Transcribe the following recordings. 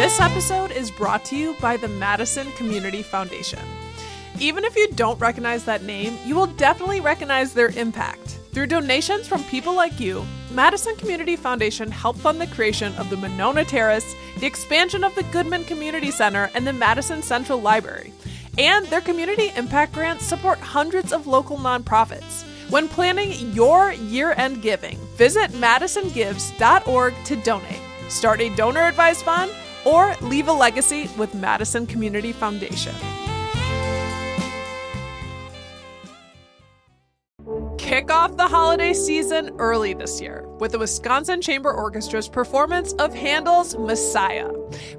This episode is brought to you by the Madison Community Foundation. Even if you don't recognize that name, you will definitely recognize their impact. Through donations from people like you, Madison Community Foundation helped fund the creation of the Monona Terrace, the expansion of the Goodman Community Center, and the Madison Central Library. And their community impact grants support hundreds of local nonprofits. When planning your year-end giving, visit madisongives.org to donate. Start a donor-advised fund or leave a legacy with Madison Community Foundation. Kick off the holiday season early this year with the Wisconsin Chamber Orchestra's performance of Handel's Messiah.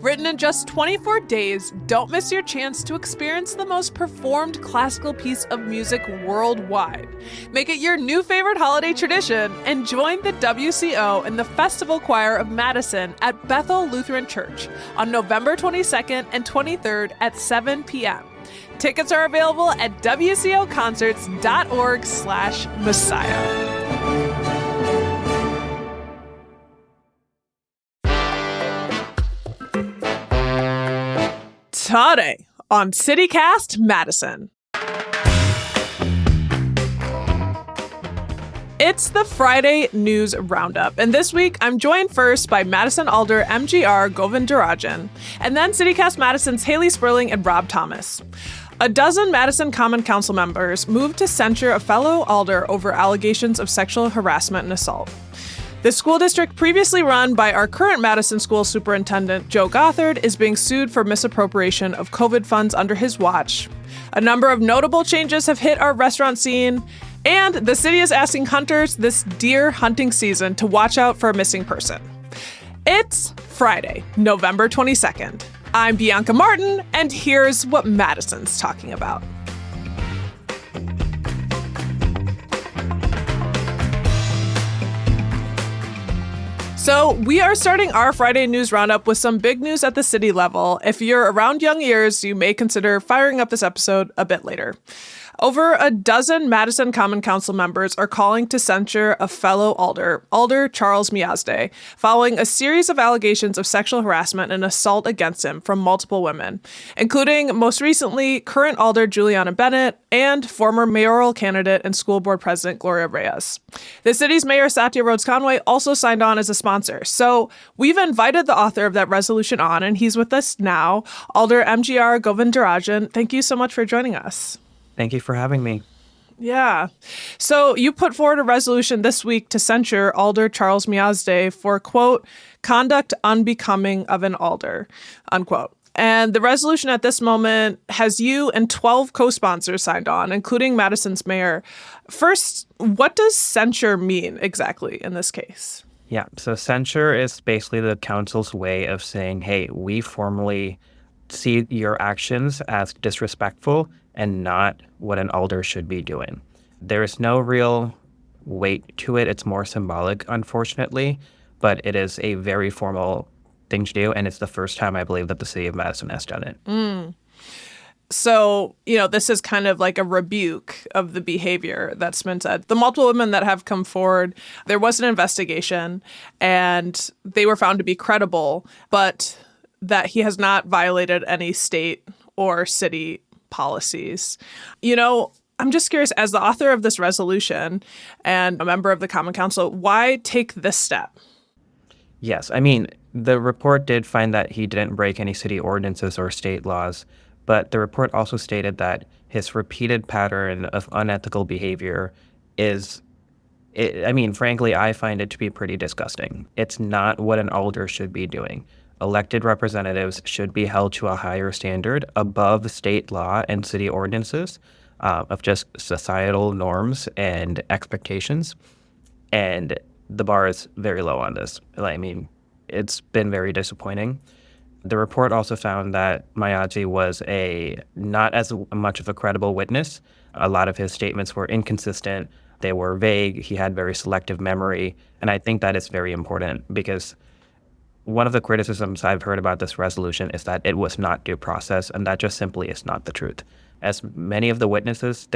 Written in just 24 days, don't miss your chance to experience the most performed classical piece of music worldwide. Make it your new favorite holiday tradition and join the WCO and the Festival Choir of Madison at Bethel Lutheran Church on November 22nd and 23rd at 7 p.m. Tickets are available at wcoconcerts.org/Messiah. Today on CityCast Madison. It's the Friday News Roundup, and this week I'm joined first by Madison Alder MGR Govindarajan, and then CityCast Madison's Haley Sperling and Rob Thomas. A dozen Madison Common Council members moved to censure a fellow alder over allegations of sexual harassment and assault. The school district previously run by our current Madison School Superintendent, Joe Gothard, is being sued for misappropriation of COVID funds under his watch. A number of notable changes have hit our restaurant scene, and the city is asking hunters this deer hunting season to watch out for a missing person. It's Friday, November 22nd. I'm Bianca Martin, and here's what Madison's talking about. So we are starting our Friday News Roundup with some big news at the city level. If you're around young ears, you may consider firing up this episode a bit later. Over a dozen Madison Common Council members are calling to censure a fellow alder, Alder Charles Miazde, following a series of allegations of sexual harassment and assault against him from multiple women, including most recently current alder Juliana Bennett and former mayoral candidate and school board president Gloria Reyes. The city's mayor Satya Rhodes Conway also signed on as a sponsor. So we've invited the author of that resolution on, and he's with us now, Alder MGR Govindarajan. Thank you so much for joining us. Thank you for having me. Yeah. So you put forward a resolution this week to censure Alder Charles Miazde for, quote, conduct unbecoming of an alder, unquote. And the resolution at this moment has you and 12 co-sponsors signed on, including Madison's mayor. First, what does censure mean exactly in this case? Yeah, so censure is basically the council's way of saying, hey, we formally see your actions as disrespectful and not what an alder should be doing. There is no real weight to it. It's more symbolic, unfortunately, but it is a very formal thing to do, and it's the first time I believe that the city of Madison has done it. So, this is kind of like a rebuke of the behavior that's been said. The multiple women that have come forward, there was an investigation, and they were found to be credible, but that he has not violated any state or city policies. I'm just curious, as the author of this resolution and a member of the Common Council, why take this step? Yes, I mean, the report did find that he didn't break any city ordinances or state laws, but the report also stated that his repeated pattern of unethical behavior frankly, I find it to be pretty disgusting. It's not what an alder should be doing. Elected representatives should be held to a higher standard above state law and city ordinances of just societal norms and expectations. And the bar is very low on this. It's been very disappointing. The report also found that Miazde was not as much of a credible witness. A lot of his statements were inconsistent. They were vague. He had very selective memory. And I think that is very important because one of the criticisms I've heard about this resolution is that it was not due process, and that just simply is not the truth. As many of the witnesses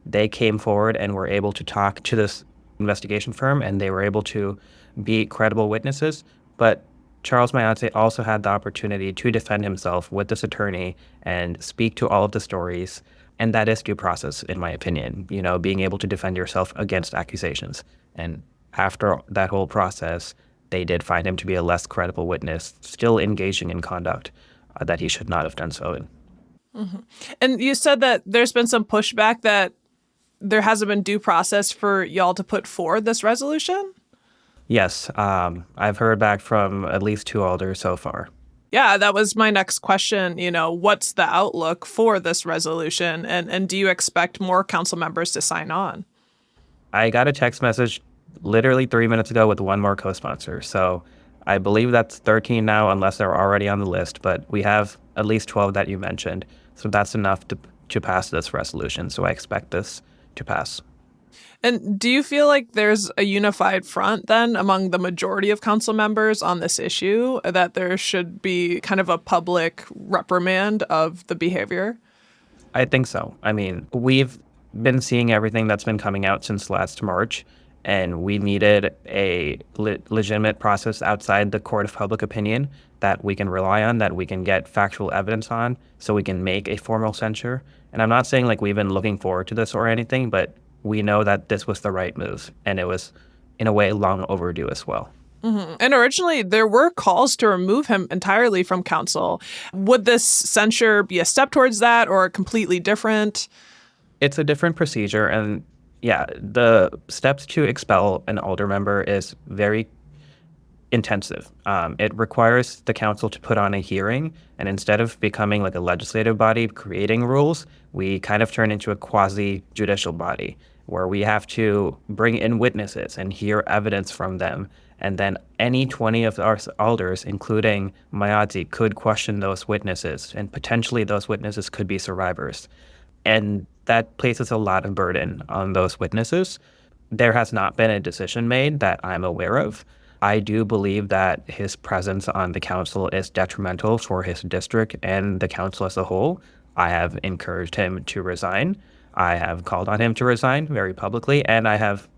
they came forward and were able to talk to this investigation firm, and they were able to be credible witnesses, but Charles Mayate also had the opportunity to defend himself with this attorney and speak to all of the stories. And that is due process, in my opinion, being able to defend yourself against accusations. And after that whole process, they did find him to be a less credible witness, still engaging in conduct that he should not have done so in. Mm-hmm. And you said that there's been some pushback that there hasn't been due process for y'all to put forward this resolution? Yes, I've heard back from at least 2 alders so far. Yeah, that was my next question. What's the outlook for this resolution? And do you expect more council members to sign on? I got a text message literally 3 minutes ago with one more co-sponsor. So I believe that's 13 now, unless they're already on the list. But we have at least 12 that you mentioned. So that's enough to pass this resolution. So I expect this to pass. And do you feel like there's a unified front then among the majority of council members on this issue, that there should be kind of a public reprimand of the behavior? I think so. I mean, we've been seeing everything that's been coming out since last March, and we needed a legitimate process outside the court of public opinion that we can rely on, that we can get factual evidence on, so we can make a formal censure. And I'm not saying like we've been looking forward to this or anything, but we know that this was the right move, and it was, in a way, long overdue as well. Mm-hmm. And originally, there were calls to remove him entirely from council. Would this censure be a step towards that or completely different? It's a different procedure, and yeah, the steps to expel an alder member is very intensive. It requires the council to put on a hearing, and instead of becoming like a legislative body creating rules, we kind of turn into a quasi-judicial body where we have to bring in witnesses and hear evidence from them. And then any 20 of our alders, including Mayati, could question those witnesses, and potentially those witnesses could be survivors. And that places a lot of burden on those witnesses. There has not been a decision made that I'm aware of. I do believe that his presence on the council is detrimental for his district and the council as a whole. I have encouraged him to resign. I have called on him to resign very publicly, and I have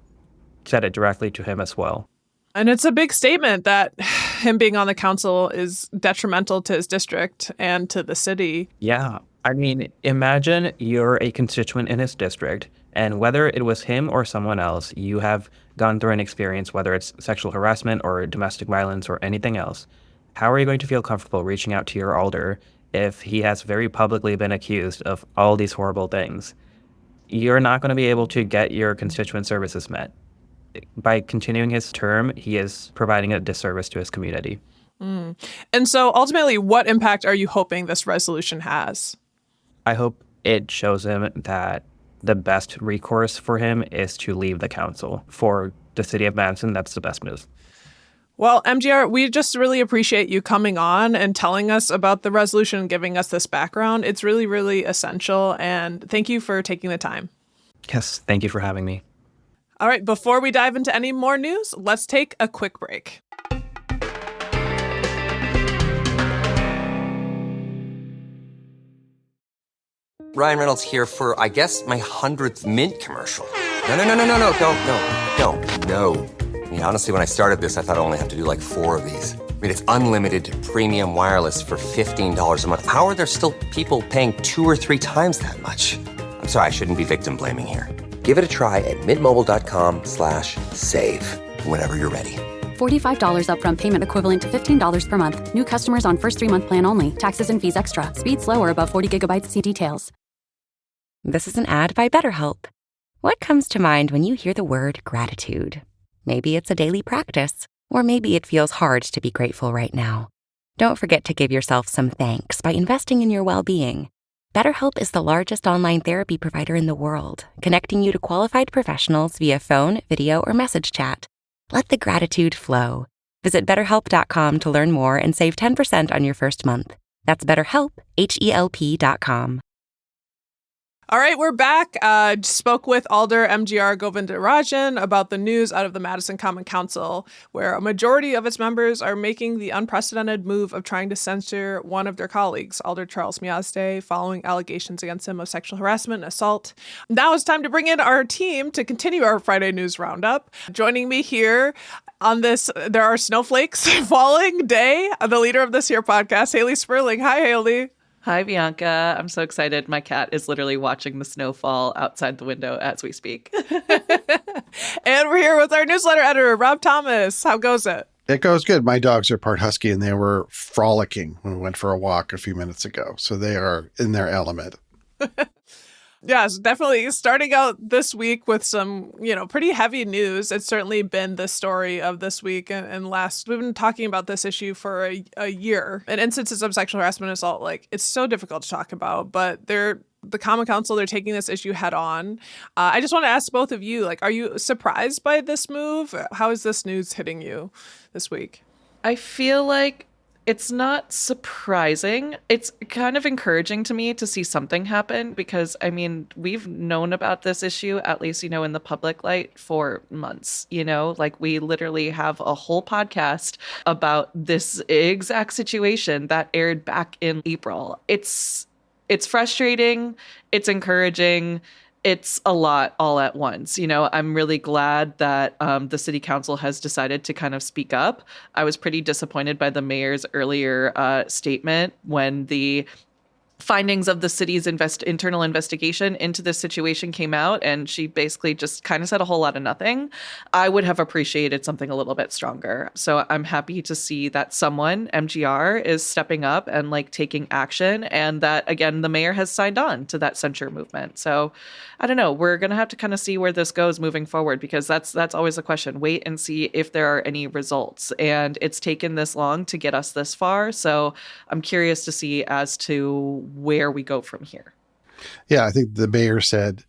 said it directly to him as well. And it's a big statement that him being on the council is detrimental to his district and to the city. Yeah. I mean, imagine you're a constituent in his district, and whether it was him or someone else, you have gone through an experience, whether it's sexual harassment or domestic violence or anything else. How are you going to feel comfortable reaching out to your alder if he has very publicly been accused of all these horrible things? You're not going to be able to get your constituent services met. By continuing his term, he is providing a disservice to his community. Mm. And so ultimately, what impact are you hoping this resolution has? I hope it shows him that the best recourse for him is to leave the council. For the city of Madison, that's the best move. Well, MGR, we just really appreciate you coming on and telling us about the resolution and giving us this background. It's really, really essential. And thank you for taking the time. Yes, thank you for having me. All right, before we dive into any more news, let's take a quick break. Ryan Reynolds here for, I guess, my 100th Mint commercial. No, don't. I mean, honestly, when I started this, I thought I only have to do like 4 of these. I mean, it's unlimited premium wireless for $15 a month. How are there still people paying 2 or 3 times that much? I'm sorry, I shouldn't be victim blaming here. Give it a try at mintmobile.com/save. Whenever you're ready. $45 upfront payment equivalent to $15 per month. New customers on first 3-month plan only. Taxes and fees extra. Speed slower above 40 gigabytes. See details. This is an ad by BetterHelp. What comes to mind when you hear the word gratitude? Maybe it's a daily practice, or maybe it feels hard to be grateful right now. Don't forget to give yourself some thanks by investing in your well-being. BetterHelp is the largest online therapy provider in the world, connecting you to qualified professionals via phone, video, or message chat. Let the gratitude flow. Visit BetterHelp.com to learn more and save 10% on your first month. That's BetterHelp, HELP.com. All right, we're back. Spoke with Alder MGR Govindarajan about the news out of the Madison Common Council, where a majority of its members are making the unprecedented move of trying to censure one of their colleagues, Alder Charles Miazde, following allegations against him of sexual harassment and assault. Now it's time to bring in our team to continue our Friday News Roundup. Joining me here on this There Are Snowflakes Falling Day, the leader of this here podcast, Haley Sperling. Hi, Haley. Hi, Bianca. I'm so excited. My cat is literally watching the snowfall outside the window as we speak. And we're here with our newsletter editor, Rob Thomas. How goes it? It goes good. My dogs are part husky, and they were frolicking when we went for a walk a few minutes ago. So they are in their element. Yes, definitely starting out this week with some, pretty heavy news. It's certainly been the story of this week and last. We've been talking about this issue for a year. And instances of sexual harassment and assault, it's so difficult to talk about, but the Common Council, they're taking this issue head on. I just want to ask both of you, are you surprised by this move? How is this news hitting you this week? I feel like it's not surprising. It's kind of encouraging to me to see something happen because, we've known about this issue, at least, in the public light for months, we literally have a whole podcast about this exact situation that aired back in April. It's frustrating. It's encouraging. It's a lot all at once. I'm really glad that the city council has decided to kind of speak up. I was pretty disappointed by the mayor's earlier statement when the findings of the city's internal investigation into this situation came out, and she basically just kind of said a whole lot of nothing. I would have appreciated something a little bit stronger. So I'm happy to see that someone, MGR, is stepping up and taking action, and that, again, the mayor has signed on to that censure movement. So I don't know. We're going to have to kind of see where this goes moving forward, because that's always a question. Wait and see if there are any results. And it's taken this long to get us this far. So I'm curious to see as to where we go from here. Yeah, I think the mayor said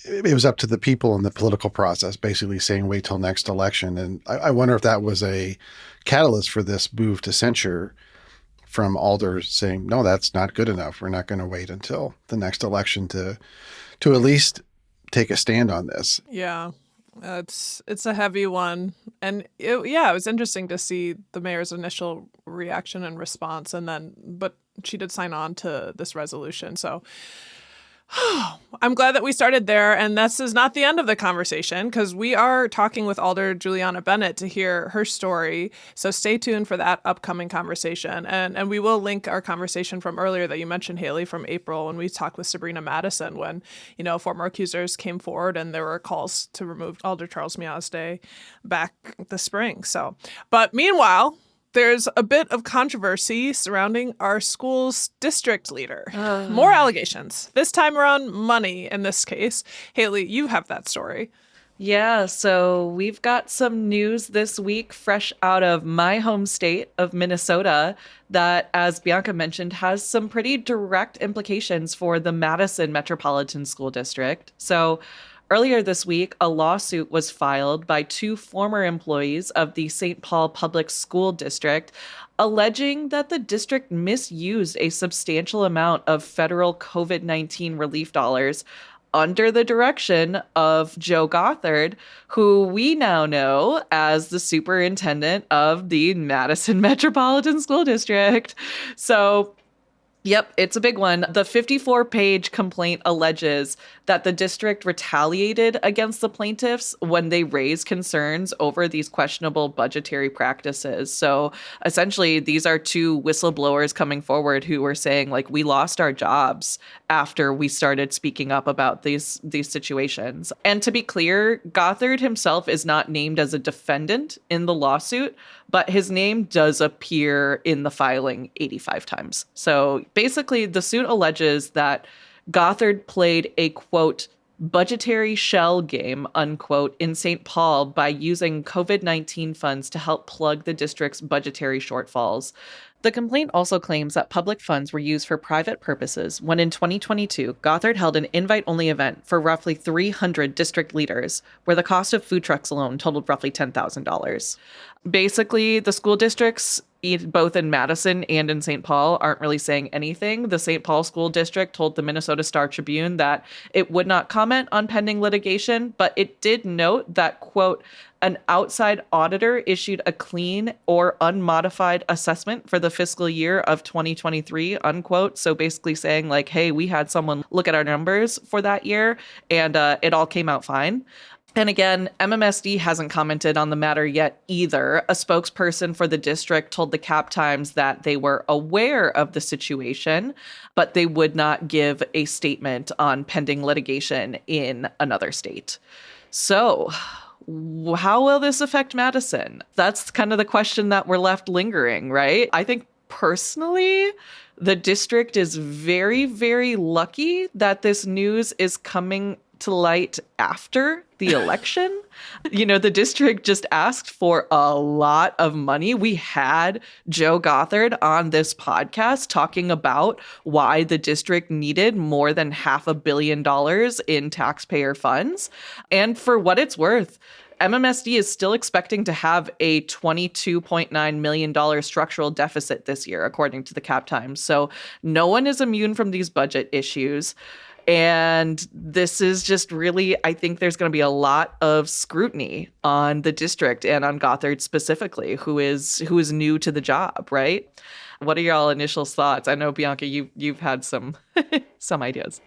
it was up to the people in the political process, basically saying wait till next election. And I wonder if that was a catalyst for this move to censure from Alder saying, no, that's not good enough. We're not going to wait until the next election to at least take a stand on this. Yeah. It's a heavy one. And it was interesting to see the mayor's initial reaction and response, but she did sign on to this resolution. So I'm glad that we started there. And this is not the end of the conversation, because we are talking with Alder Juliana Bennett to hear her story. So stay tuned for that upcoming conversation. And we will link our conversation from earlier that you mentioned, Haley, from April, when we talked with Sabrina Madison, when, former accusers came forward and there were calls to remove Alder Charles Miazde back this spring. So, but meanwhile, there's a bit of controversy surrounding our school's district leader. More allegations. This time around, money in this case. Haley, you have that story. Yeah, so we've got some news this week fresh out of my home state of Minnesota that, as Bianca mentioned, has some pretty direct implications for the Madison Metropolitan School District. So earlier this week, a lawsuit was filed by two former employees of the St. Paul Public School District, alleging that the district misused a substantial amount of federal COVID-19 relief dollars under the direction of Joe Gothard, who we now know as the superintendent of the Madison Metropolitan School District. So yep, it's a big one. The 54-page complaint alleges that the district retaliated against the plaintiffs when they raised concerns over these questionable budgetary practices. So essentially, these are two whistleblowers coming forward who were saying, we lost our jobs after we started speaking up about these situations. And to be clear, Gothard himself is not named as a defendant in the lawsuit, but his name does appear in the filing 85 times. So basically, the suit alleges that Gothard played a, quote, budgetary shell game, unquote, in St. Paul by using COVID-19 funds to help plug the district's budgetary shortfalls. The complaint also claims that public funds were used for private purposes when in 2022, Gothard held an invite-only event for roughly 300 district leaders, where the cost of food trucks alone totaled roughly $10,000. Basically, the school district's both in Madison and in St. Paul aren't really saying anything. The St. Paul School District told the Minnesota Star Tribune that it would not comment on pending litigation, but it did note that, quote, an outside auditor issued a clean or unmodified assessment for the fiscal year of 2023, unquote. So basically saying like, hey, we had someone look at our numbers for that year and it all came out fine. And again, MMSD hasn't commented on the matter yet either. A spokesperson for the district told the Cap Times that they were aware of the situation, but they would not give a statement on pending litigation in another state. So, how will this affect Madison? That's kind of the question that we're left lingering, right? I think personally, the district is very, very lucky that this news is coming to light after the election. The district just asked for a lot of money. We had Joe Gothard on this podcast talking about why the district needed more than $500 million in taxpayer funds. And for what it's worth, MMSD is still expecting to have a $22.9 million structural deficit this year, according to the Cap Times. So no one is immune from these budget issues. And this is just really, I think there's going to be a lot of scrutiny on the district and on Gothard specifically, who is new to the job, right? What are y'all initial thoughts? I know, Bianca, you've had some some ideas.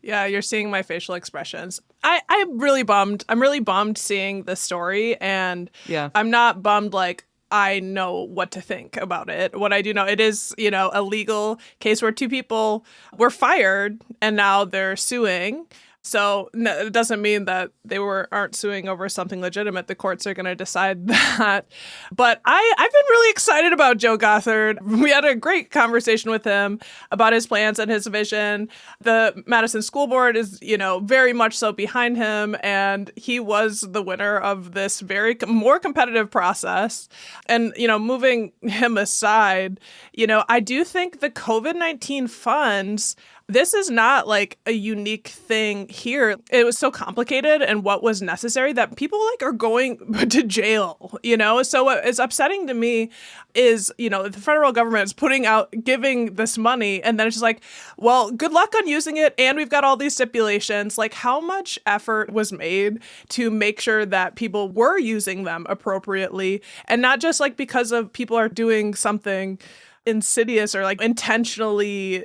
Yeah, you're seeing my facial expressions. I'm really bummed. I'm really bummed seeing the story, and I'm not bummed like I know what to think about it. What I do know, it is, a legal case where two people were fired and now they're suing. So it doesn't mean that they aren't suing over something legitimate. The courts are going to decide that. But I've been really excited about Joe Gothard. We had a great conversation with him about his plans and his vision. The Madison School Board is, very much so behind him. And he was the winner of this very more competitive process. And, moving him aside, I do think the COVID-19 funds, this is not like a unique thing here. It was so complicated and what was necessary that people are going to jail, So what is upsetting to me is, the federal government is giving this money, and then it's just like, well, good luck on using it. And we've got all these stipulations. Like, how much effort was made to make sure that people were using them appropriately, and not just because of people are doing something insidious or intentionally,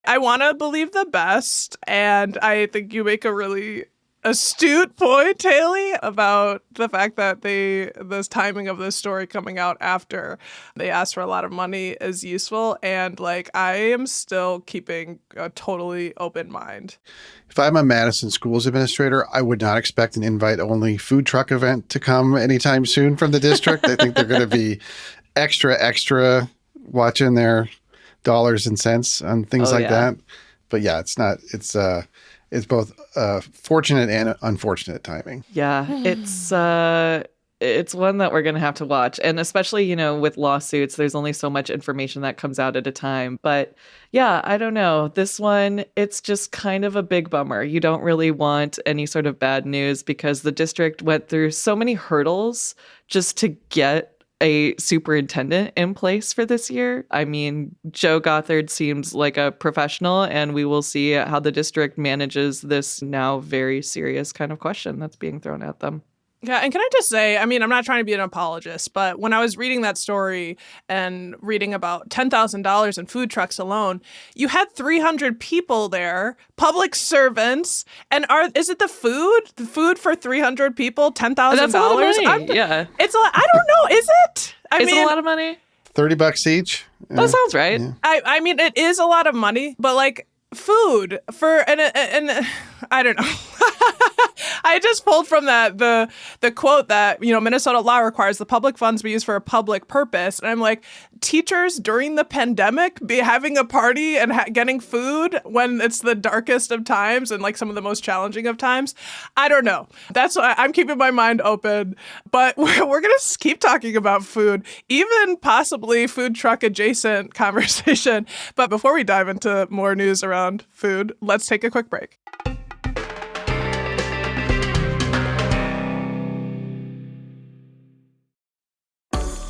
I want to believe the best, and I think you make a really astute point, Haley, about the fact that this timing of this story coming out after they asked for a lot of money is useful, and I am still keeping a totally open mind. If I'm a Madison Schools administrator, I would not expect an invite-only food truck event to come anytime soon from the district. I think they're going to be extra watching their dollars and cents on things that. But yeah, it's both fortunate and unfortunate timing. Yeah, it's one that we're going to have to watch. And especially, with lawsuits, there's only so much information that comes out at a time. But yeah, I don't know. This one, it's just kind of a big bummer. You don't really want any sort of bad news because the district went through so many hurdles just to get a superintendent in place for this year. I mean, Joe Gothard seems like a professional, and we will see how the district manages this now very serious kind of question that's being thrown at them. Yeah, and can I just say, I'm not trying to be an apologist, but when I was reading that story and reading about $10,000 in food trucks alone, you had 300 people there, public servants, and is it the food? The food for 300 people, $10,000? That's a lot of money. Yeah. It's I don't know, is it? Is it a lot of money? $30 each? That sounds right. Yeah. It is a lot of money, but food for and I don't know. I just pulled from that the quote that Minnesota law requires the public funds be used for a public purpose, and I'm like, teachers during the pandemic be having a party and getting food when it's the darkest of times and some of the most challenging of times. I don't know. That's why I'm keeping my mind open, but we're gonna keep talking about food, even possibly food truck adjacent conversation. But before we dive into more news around food, let's take a quick break.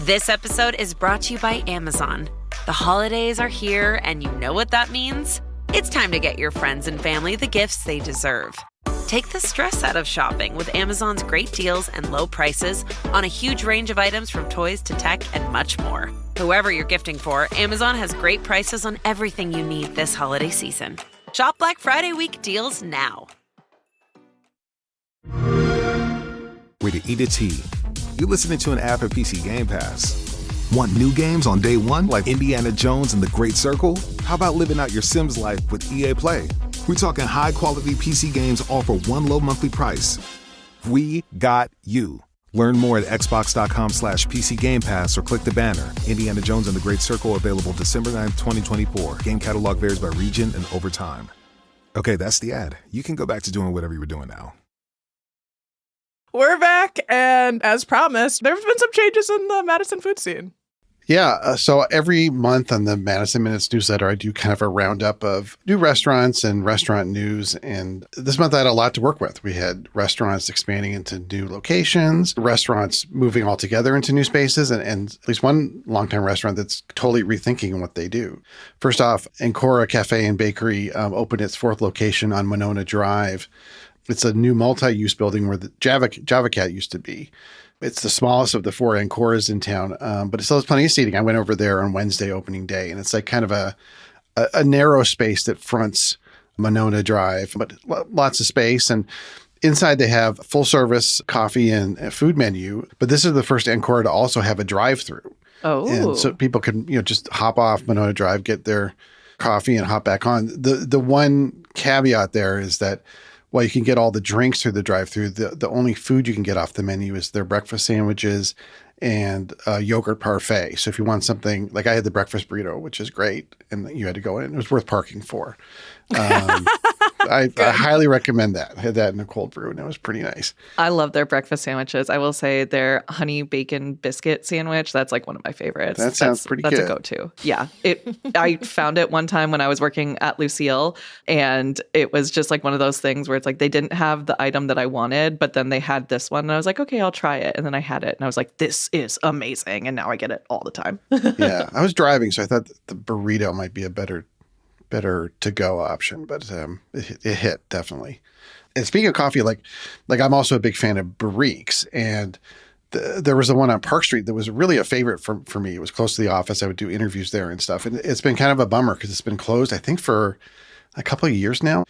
This episode is brought to you by Amazon. The holidays are here, and you know what that means? It's time to get your friends and family the gifts they deserve. Take the stress out of shopping with Amazon's great deals and low prices on a huge range of items from toys to tech and much more. Whoever you're gifting for, Amazon has great prices on everything you need this holiday season. Shop Black Friday week deals now. Way to eat a tea. You're listening to an ad for PC Game Pass. Want new games on day one like Indiana Jones and the Great Circle? How about living out your Sims life with EA Play? We're talking high-quality PC games all for one low monthly price. We got you. Learn more at xbox.com/PC Game Pass or click the banner. Indiana Jones and the Great Circle available December 9th, 2024. Game catalog varies by region and over time. Okay, that's the ad. You can go back to doing whatever you were doing now. We're back, and as promised, there have been some changes in the Madison food scene. Yeah, so every month on the Madison Minutes newsletter, I do kind of a roundup of new restaurants and restaurant news. And this month I had a lot to work with. We had restaurants expanding into new locations, restaurants moving altogether into new spaces, and at least one longtime restaurant that's totally rethinking what they do. First off, Ancora Cafe and Bakery opened its 4th location on Monona Drive. It's a new multi-use building where the Java Cat used to be. It's the smallest of the 4 Ancoras in town, but it still has plenty of seating. I went over there on Wednesday opening day, and it's like kind of a narrow space that fronts Monona Drive, but lots of space. And inside they have full-service coffee and a food menu, but this is the first Ancora to also have a drive-through. Oh. And so people can just hop off Monona Drive, get their coffee, and hop back on. The one caveat there is that while you can get all the drinks through the drive-through, the only food you can get off the menu is their breakfast sandwiches and yogurt parfait. So if you want something, like I had the breakfast burrito, which is great, and you had to go in. It was worth parking for. I highly recommend that. I had that in a cold brew, and it was pretty nice. I love their breakfast sandwiches. I will say their honey bacon biscuit sandwich, that's like one of my favorites. That sounds pretty good. That's a go-to. Yeah. I found it one time when I was working at Lucille, and it was just like one of those things where it's like they didn't have the item that I wanted, but then they had this one, and I was like, okay, I'll try it. And then I had it, and I was like, this is amazing. And now I get it all the time. Yeah. I was driving, so I thought the burrito might be a better to-go option, but it hit, definitely. And speaking of coffee, like I'm also a big fan of Barrique's, and there was the one on Park Street that was really a favorite for me. It was close to the office. I would do interviews there and stuff, and it's been kind of a bummer because it's been closed, I think, for a couple of years now.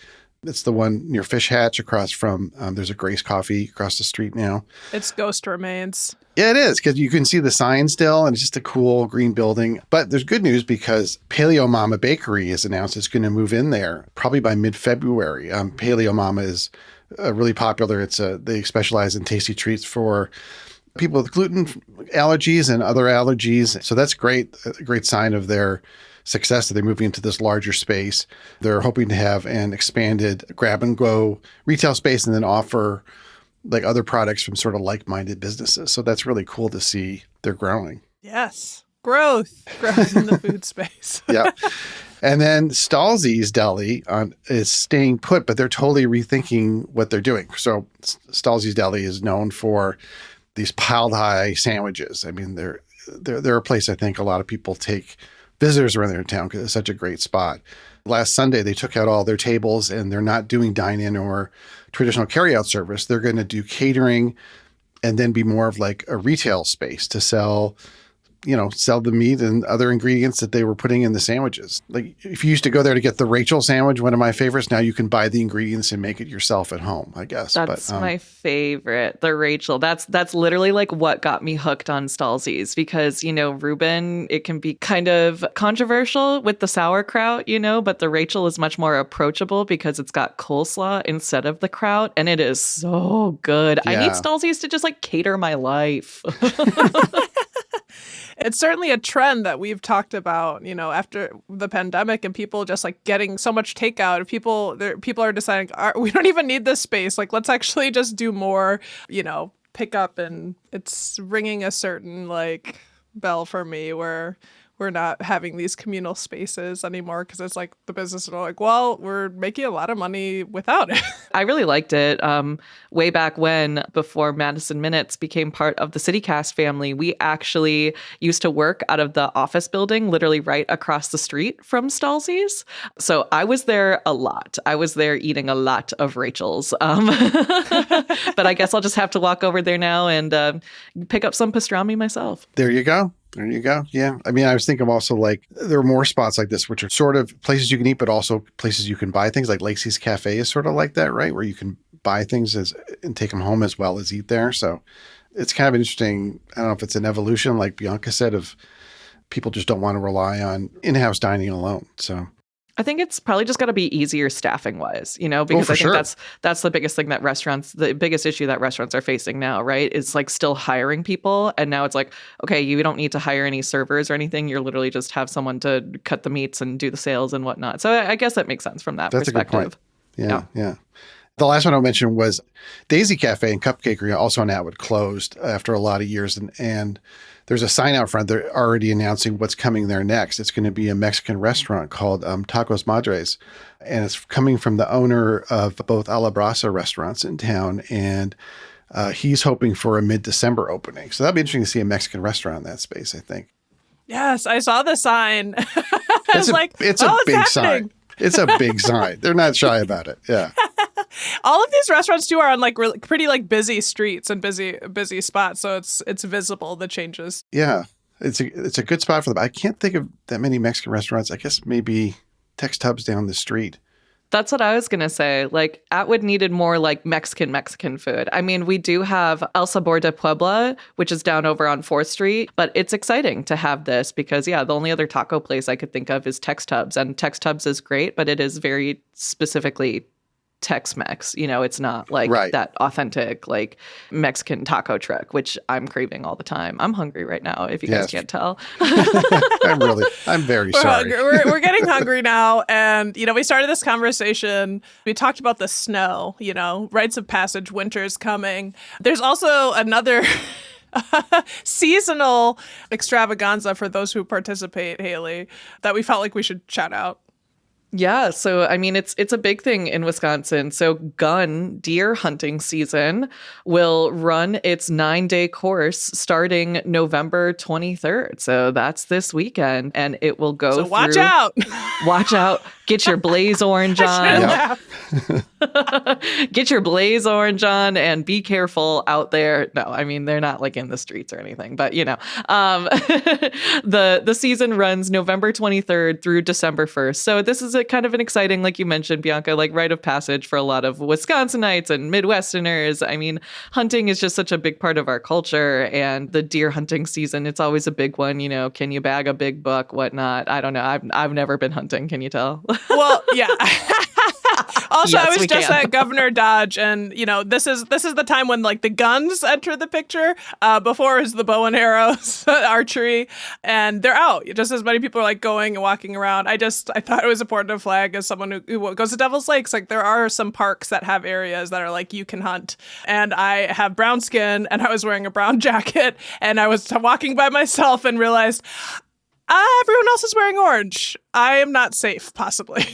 It's the one near Fish Hatch across from, there's a Grace Coffee across the street now. Its ghost remains. Yeah, it is, because you can see the sign still, and it's just a cool green building. But there's good news because Paleo Mama Bakery has announced it's going to move in there probably by mid-February. Paleo Mama is really popular. They specialize in tasty treats for people with gluten allergies and other allergies. So that's great, a great sign of their success that they're moving into this larger space. They're hoping to have an expanded grab-and-go retail space and then offer like other products from sort of like-minded businesses. So that's really cool to see they're growing. Yes. Growth in the food space. Yeah. And then Stalzy's Deli is staying put, but they're totally rethinking what they're doing. So Stalzy's Deli is known for these piled high sandwiches. I mean, they're a place I think a lot of people take visitors around their town because it's such a great spot. Last Sunday, they took out all their tables, and they're not doing dine-in or traditional carry-out service. They're going to do catering and then be more of like a retail space to sell the meat and other ingredients that they were putting in the sandwiches. Like if you used to go there to get the Rachel sandwich, one of my favorites, now you can buy the ingredients and make it yourself at home, I guess. That's my favorite, the Rachel. That's literally like what got me hooked on Stalzy's because, Reuben, it can be kind of controversial with the sauerkraut, but the Rachel is much more approachable because it's got coleslaw instead of the kraut, and it is so good. Yeah. I need Stalzy's to just like cater my life. It's certainly a trend that we've talked about, after the pandemic and people just like getting so much takeout. People are deciding, we don't even need this space. Like, let's actually just do more, pick up. And it's ringing a certain like bell for me where we're not having these communal spaces anymore because it's like the businesses are like, well, we're making a lot of money without it. I really liked it. Way back when, before Madison Minutes became part of the CityCast family, we actually used to work out of the office building, literally right across the street from Stalsies. So I was there a lot. I was there eating a lot of Rachel's. But I guess I'll just have to walk over there now and pick up some pastrami myself. There you go. There you go. Yeah. I mean, I was thinking also like there are more spots like this, which are sort of places you can eat, but also places you can buy things. Like Lacey's Cafe is sort of like that, right? Where you can buy things and take them home as well as eat there. So it's kind of interesting. I don't know if it's an evolution, like Bianca said, of people just don't want to rely on in-house dining alone. So I think it's probably just got to be easier staffing wise, because I think that's the biggest thing that the biggest issue that restaurants are facing now, right? Is like still hiring people. And now it's like, okay, you don't need to hire any servers or anything. You're literally just have someone to cut the meats and do the sales and whatnot. So I guess that makes sense from that perspective. That's a good point. Yeah. The last one I'll mention was Daisy Cafe and Cupcakery, also in Atwood, closed after a lot of years. And there's a sign out front. They're already announcing what's coming there next. It's going to be a Mexican restaurant called Tacos Madres. And it's coming from the owner of both A La Brasa restaurants in town. And he's hoping for a mid-December opening. So that'd be interesting to see a Mexican restaurant in that space, I think. Yes, I saw the sign. It's a big sign. It's a big sign. They're not shy about it. Yeah. All of these restaurants too are on like really pretty like busy streets and busy spots, so it's visible the changes. Yeah, it's a good spot for them. I can't think of that many Mexican restaurants. I guess maybe Tex Tubbs down the street. That's what I was going to say. Like, Atwood needed more like Mexican food. I mean, we do have El Sabor de Puebla, which is down over on 4th Street, but it's exciting to have this because, the only other taco place I could think of is Tex Tubbs. And Tex Tubbs is great, but it is very specifically Tex-Mex. It's not like that authentic like Mexican taco truck, which I'm craving all the time. I'm hungry right now, if you guys can't tell. I'm very sorry. We're getting hungry now. And, we started this conversation. We talked about the snow, rites of passage, winter's coming. There's also another seasonal extravaganza for those who participate, Haley, that we felt like we should shout out. Yeah, so I mean, it's a big thing in Wisconsin. So deer hunting season will run its 9-day course starting November 23rd. So that's this weekend, and it will go through. Watch out! Watch out! Get your blaze orange on. Get your blaze orange on and be careful out there. No, I mean, they're not like in the streets or anything, but the season runs November 23rd through December 1st. So this is a kind of an exciting, like you mentioned, Bianca, like rite of passage for a lot of Wisconsinites and Midwesterners. I mean, hunting is just such a big part of our culture, and the deer hunting season, it's always a big one. Can you bag a big buck, whatnot? I don't know. I've never been hunting. Can you tell? Well, yeah. Also, yes, I was just at Governor Dodge, and this is the time when like the guns enter the picture. Before is the bow and arrows, archery, and they're out. Just as many people are like going and walking around. I thought it was important to flag as someone who goes to Devil's Lakes. Like there are some parks that have areas that are like you can hunt, and I have brown skin, and I was wearing a brown jacket, and I was walking by myself and realized everyone else is wearing orange. I am not safe, possibly.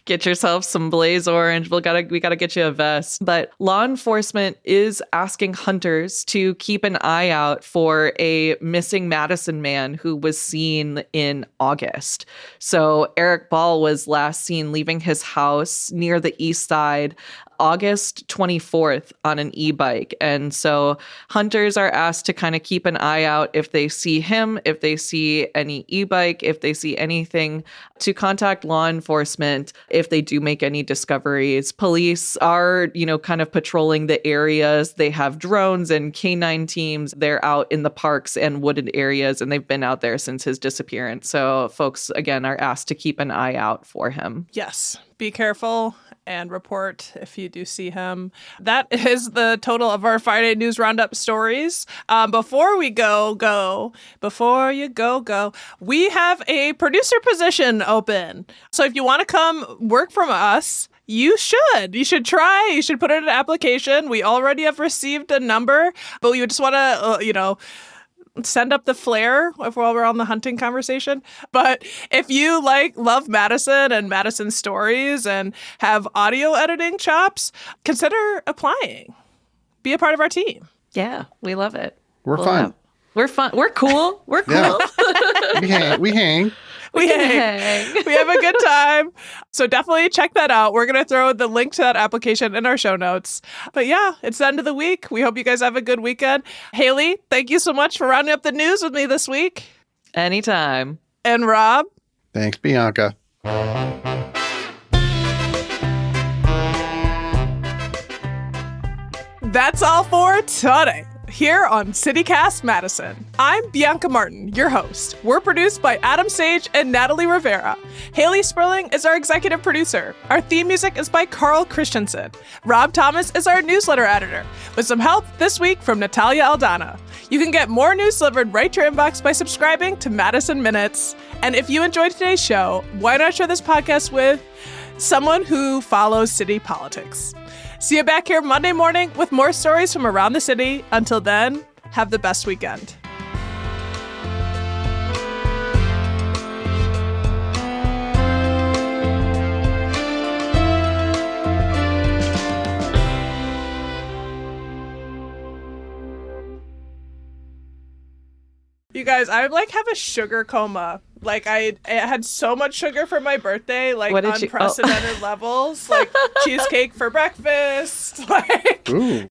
Get yourself some blaze orange. We gotta get you a vest. But law enforcement is asking hunters to keep an eye out for a missing Madison man who was seen in August. So Eric Ball was last seen leaving his house near the east side August 24th on an e-bike. And so hunters are asked to kind of keep an eye out if they see him, if they see any e-bike, if they see anything, to contact law enforcement if they do make any discoveries. Police are, kind of patrolling the areas. They have drones and canine teams. They're out in the parks and wooded areas, and they've been out there since his disappearance. So folks, again, are asked to keep an eye out for him. Yes. Be careful and report if you do see him. That is the total of our Friday News Roundup stories. Before we go, we have a producer position open. So if you want to come work from us, you should try. You should put in an application. We already have received a number, but we just want to, send up the flare while we're on the hunting conversation. But if you love Madison and Madison's stories and have audio editing chops, consider applying. Be a part of our team. Yeah, we love it. We're fun. We're fun. We're cool. We're cool. Yeah. We hang. We hang. We have a good time. So definitely check that out. We're going to throw the link to that application in our show notes. But yeah, it's the end of the week. We hope you guys have a good weekend. Haley, thank you so much for rounding up the news with me this week. Anytime. And Rob. Thanks, Bianca. That's all for today. Here on CityCast Madison. I'm Bianca Martin, your host. We're produced by Adam Sage and Natalie Rivera. Haley Sperling is our executive producer. Our theme music is by Carl Christensen. Rob Thomas is our newsletter editor, with some help this week from Natalia Aldana. You can get more news delivered right to your inbox by subscribing to Madison Minutes. And if you enjoyed today's show, why not share this podcast with someone who follows city politics? See you back here Monday morning with more stories from around the city. Until then, have the best weekend. You guys, I have a sugar coma. I had so much sugar for my birthday, unprecedented levels. Cheesecake for breakfast. Ooh.